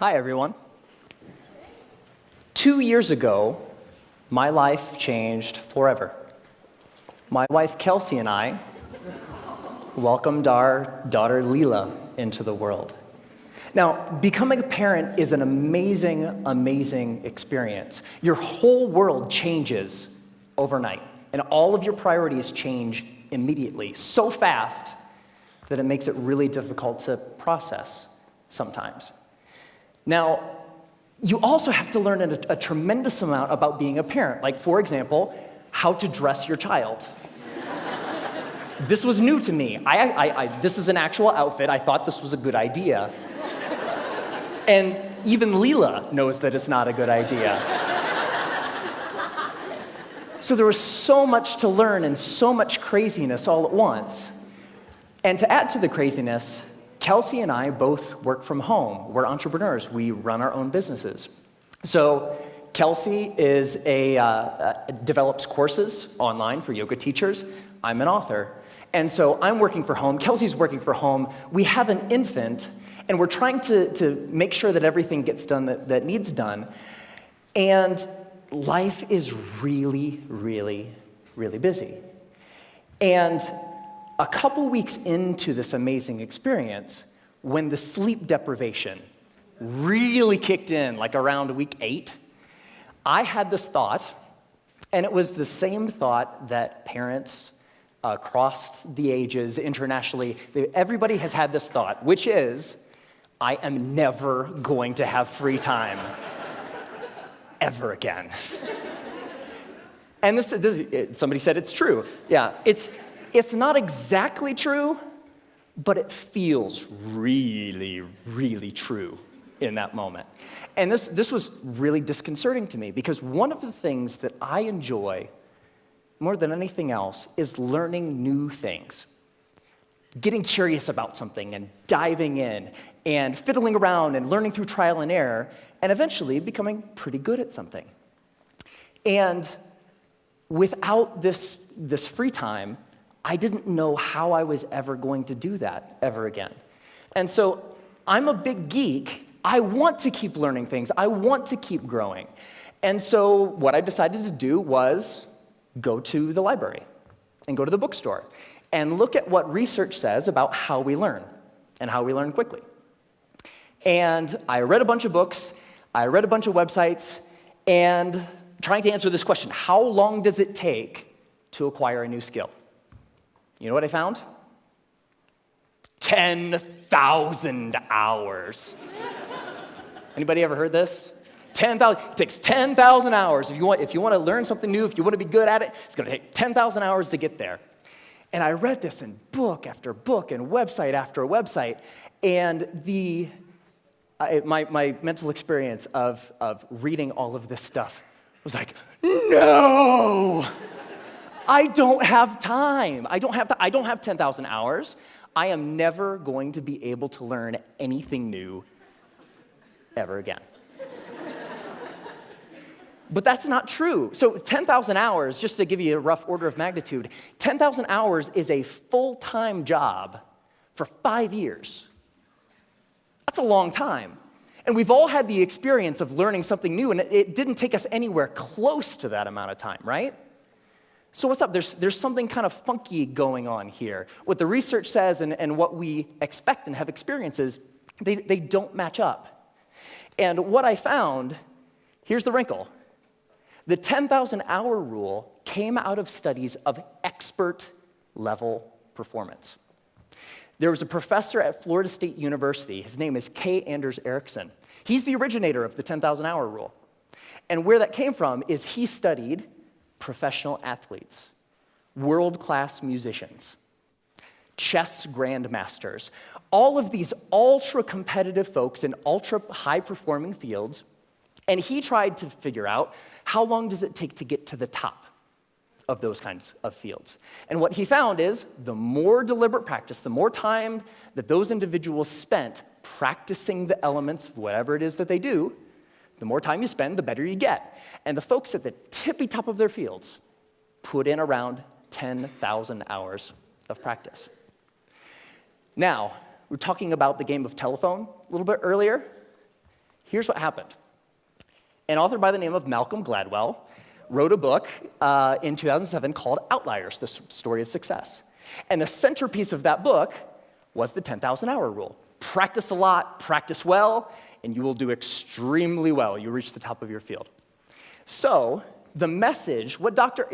Hi, everyone. 2 years ago, my life changed forever. My wife, Kelsey, and I welcomed our daughter, Leela, into the world. Now, becoming a parent is an amazing, amazing experience. Your whole world changes overnight, and all of your priorities change immediately, so fast that it makes it really difficult to process sometimes. Now, you also have to learn a tremendous amount about being a parent, like, for example, how to dress your child. This was new to me. This is an actual outfit. I thought this was a good idea. And even Leela knows that it's not a good idea. So there was so much to learn and so much craziness all at once. And to add to the craziness, Kelsey and I both work from home. We're entrepreneurs. We run our own businesses. So Kelsey develops courses online for yoga teachers. I'm an author. And so I'm working from home. Kelsey's working from home. We have an infant, and we're trying to make sure that everything gets done that needs done. And life is really, really, really busy. And a couple weeks into this amazing experience, when the sleep deprivation really kicked in, like around week 8, I had this thought, and it was the same thought that parents across the ages, internationally, everybody has had this thought, which is, I am never going to have free time ever again. And somebody said it's true. Yeah, it's not exactly true, but it feels really, really true in that moment. And this was really disconcerting to me, because one of the things that I enjoy more than anything else is learning new things. Getting curious about something and diving in and fiddling around and learning through trial and error and eventually becoming pretty good at something. And without this free time, I didn't know how I was ever going to do that ever again. And so I'm a big geek. I want to keep learning things. I want to keep growing. And so what I decided to do was go to the library and go to the bookstore and look at what research says about how we learn and how we learn quickly. And I read a bunch of books, I read a bunch of websites, and trying to answer this question: how long does it take to acquire a new skill? You know what I found? 10,000 hours. Anybody ever heard this? 10,000. It takes 10,000 hours. If you want to learn something new, if you want to be good at it, it's going to take 10,000 hours to get there. And I read this in book after book and website after website, and my mental experience of reading all of this stuff was like, no! I don't have time. I don't have 10,000 hours. I am never going to be able to learn anything new ever again. But that's not true. So 10,000 hours, just to give you a rough order of magnitude, 10,000 hours is a full-time job for 5 years. That's a long time. And we've all had the experience of learning something new, and it didn't take us anywhere close to that amount of time, right? So what's up? There's something kind of funky going on here. What the research says and what we expect and have experiences, they don't match up. And what I found, here's the wrinkle. The 10,000-hour rule came out of studies of expert-level performance. There was a professor at Florida State University. His name is K. Anders Ericsson. He's the originator of the 10,000-hour rule. And where that came from is he studied professional athletes, world-class musicians, chess grandmasters, all of these ultra-competitive folks in ultra-high-performing fields, and he tried to figure out how long does it take to get to the top of those kinds of fields. And what he found is the more deliberate practice, the more time that those individuals spent practicing the elements of whatever it is that they do, the more time you spend, the better you get. And the folks at the tippy top of their fields put in around 10,000 hours of practice. Now, we were talking about the game of telephone a little bit earlier. Here's what happened. An author by the name of Malcolm Gladwell wrote a book in 2007 called Outliers, the Story of Success. And the centerpiece of that book was the 10,000 hour rule. Practice a lot, practice well, and you will do extremely well. You'll reach the top of your field. So the message, what Dr.